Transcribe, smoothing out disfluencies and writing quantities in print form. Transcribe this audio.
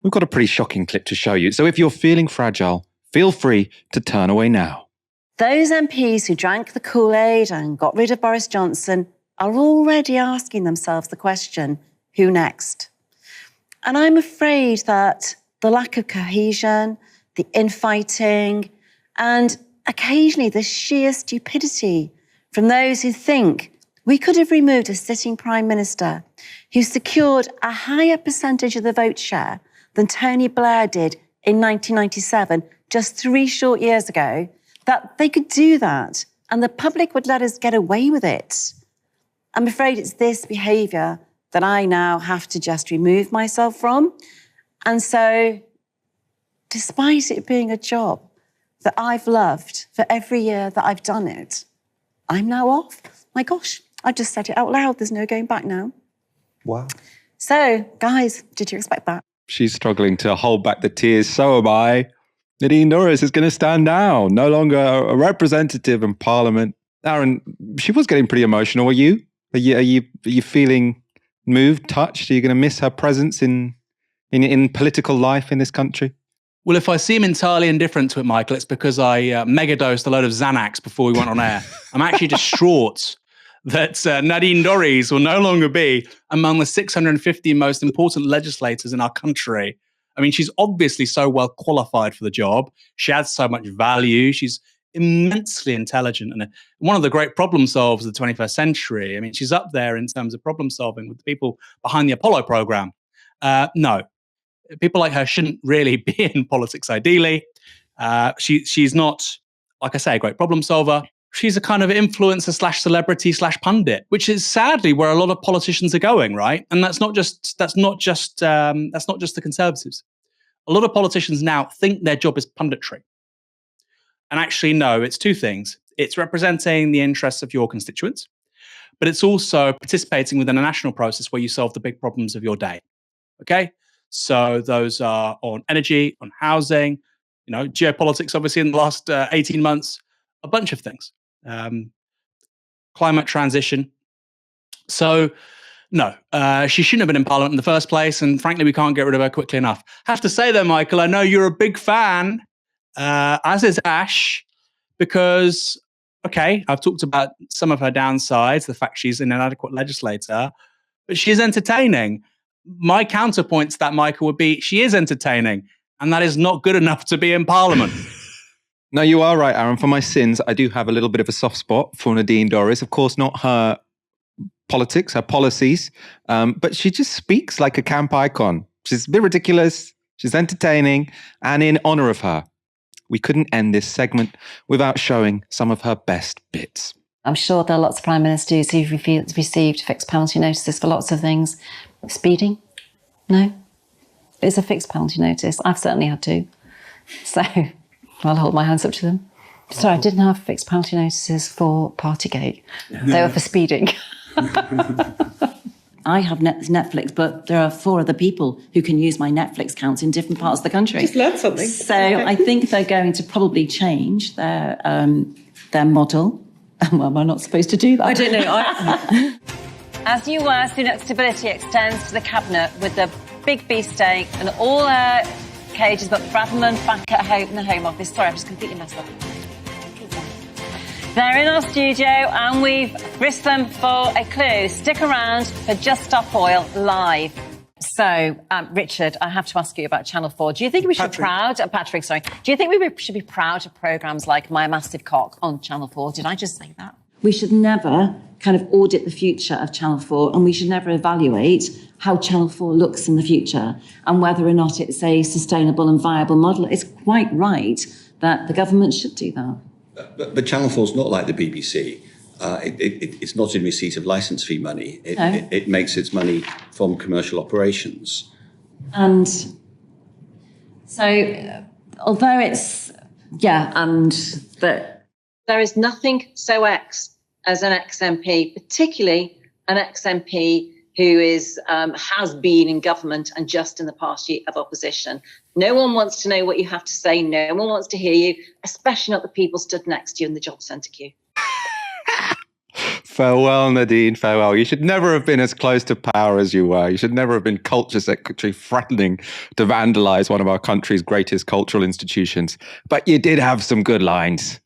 We've got a pretty shocking clip to show you. So if you're feeling fragile, feel free to turn away now. Those MPs who drank the Kool-Aid and got rid of Boris Johnson are already asking themselves the question, who next? And I'm afraid that the lack of cohesion, the infighting, and occasionally the sheer stupidity from those who think we could have removed a sitting Prime Minister who secured a higher percentage of the vote share than Tony Blair did in 1997, just 3 short years ago, that they could do that and the public would let us get away with it. I'm afraid it's this behaviour that I now have to just remove myself from. And so, despite it being a job that I've loved for every year that I've done it, I'm now off. My gosh, I just said it out loud. There's no going back now. Wow. So, guys, did you expect that? She's struggling to hold back the tears. So am I. Nadine Dorries is going to stand down, no longer a representative in Parliament. Aaron, she was getting pretty emotional. Are you? Are you feeling moved, touched? Are you going to miss her presence in political life in this country? Well, if I seem entirely indifferent to it, Michael, it's because I megadosed a load of Xanax before we went on air. I'm actually distraught that Nadine Dorries will no longer be among the 650 most important legislators in our country. I mean, she's obviously so well qualified for the job. She adds so much value. She's immensely intelligent and one of the great problem solvers of the 21st century. I mean, she's up there in terms of problem solving with the people behind the Apollo program. No, people like her shouldn't really be in politics, ideally. She's not, like I say, a great problem solver. She's a kind of influencer / celebrity / pundit, which is sadly where a lot of politicians are going, right? And that's not just the Conservatives. A lot of politicians now think their job is punditry. And actually, no, it's 2 things. It's representing the interests of your constituents, but it's also participating within a national process where you solve the big problems of your day. Okay? So those are on energy, on housing, geopolitics, obviously, in the last 18 months, a bunch of things. Climate transition. So, no, she shouldn't have been in Parliament in the first place, and frankly, we can't get rid of her quickly enough. Have to say though, Michael, I know you're a big fan, as is Ash, because, okay, I've talked about some of her downsides, the fact she's an inadequate legislator, but she's entertaining. My counterpoint to that, Michael, would be she is entertaining, and that is not good enough to be in Parliament. No, you are right, Aaron. For my sins, I do have a little bit of a soft spot for Nadine Dorries. Of course, not her politics, her policies, but she just speaks like a camp icon. She's a bit ridiculous, she's entertaining, and in honour of her, we couldn't end this segment without showing some of her best bits. I'm sure there are lots of Prime Ministers who've received fixed penalty notices for lots of things. Speeding? No. It's a fixed penalty notice. I've certainly had to. So I'll hold my hands up to them. Sorry, I didn't have fixed penalty notices for Partygate. They were for speeding. I have Netflix, but there are 4 other people who can use my Netflix accounts in different parts of the country. Just learn something. So I think they're going to probably change their model. Well, am I not supposed to do that? I don't know. As you were, Sunak's stability extends to the cabinet with the big beefsteak and all her cages, but Braverman back at home in the Home Office. Sorry, I've just completely messed up. They're in our studio and we've risked them for a clue. Stick around for Just Stop Oil Live. So, Richard, I have to ask you about Channel 4. Do you think we should be proud... Patrick, sorry. Do you think we should be proud of programmes like My Massive Cock on Channel 4? Did I just say that? We should never kind of audit the future of Channel 4, and we should never evaluate how Channel 4 looks in the future and whether or not it's a sustainable and viable model. It's quite right that the government should do that. But Channel 4 is not like the BBC. It's not in receipt of licence fee money. It makes its money from commercial operations. And so, although it's, but there is nothing so ex as an ex-MP, particularly an ex-MP who has been in government and just in the party of opposition. No one wants to know what you have to say. No one wants to hear you, especially not the people stood next to you in the job centre queue. Farewell, Nadine, farewell. You should never have been as close to power as you were. You should never have been culture secretary threatening to vandalize one of our country's greatest cultural institutions. But you did have some good lines.